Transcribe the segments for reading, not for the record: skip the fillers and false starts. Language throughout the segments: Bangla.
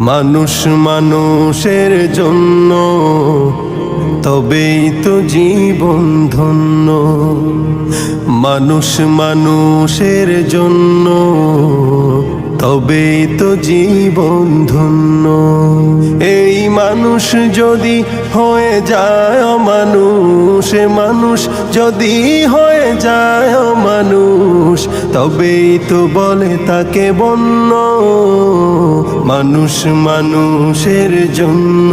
মানুষ মানুষের জন্য তবেই তো জীবন ধন্য। মানুষ মানুষের জন্য তবেই তো জীবন ধন্য। এই মানুষ যদি হয়ে যায় অমানুষ, মানুষ যদি হয়ে যায় অমানুষ, তবেই তো বলে তাকে বন্য। মানুষ মানুষের জন্য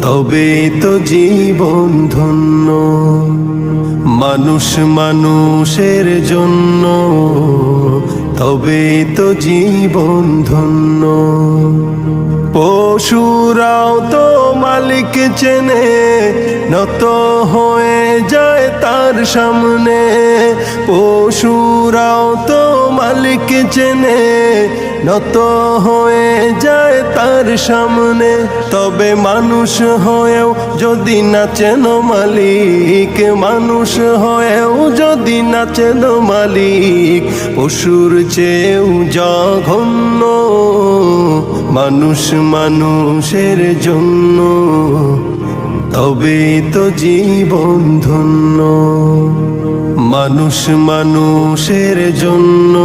তবেই তো জীবন ধন্য। মানুষ মানুষের জন্য তবেই তো জীবন ধন্য। পশুরাও তো মালিক চেনে, নত হয়ে যায় তার সামনে। পশুরাও তো মালিক চেনে, নত হয়ে যায় তার সামনে। তবে মানুষ হয়েও যদি না চেনো মালিক, মানুষ হয়েও যদি না চেনো মালিক, পশুর চেয়েও জঘন্য। মানুষ মানুষের জন্য তবেই তো জীবন ধন্য। মানুষ মানুষের জন্য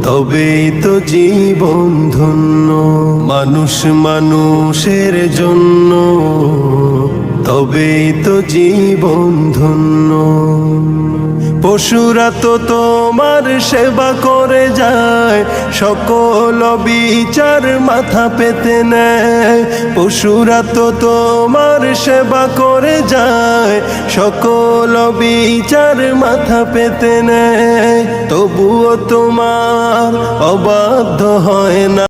তবেই তো জীবন ধন্য। মানুষ মানুষের জন্য তবেই তো জীবন ধন্য। পশুরা তো তোমার সেবা করে যায়, সকল বিচার মাথা পেতে নেয়। পশুরা তো তোমার সেবা করে যায়, সকল বিচার মাথা পেতে নেয়। তবুও তোমার অবাধ্য হয় না।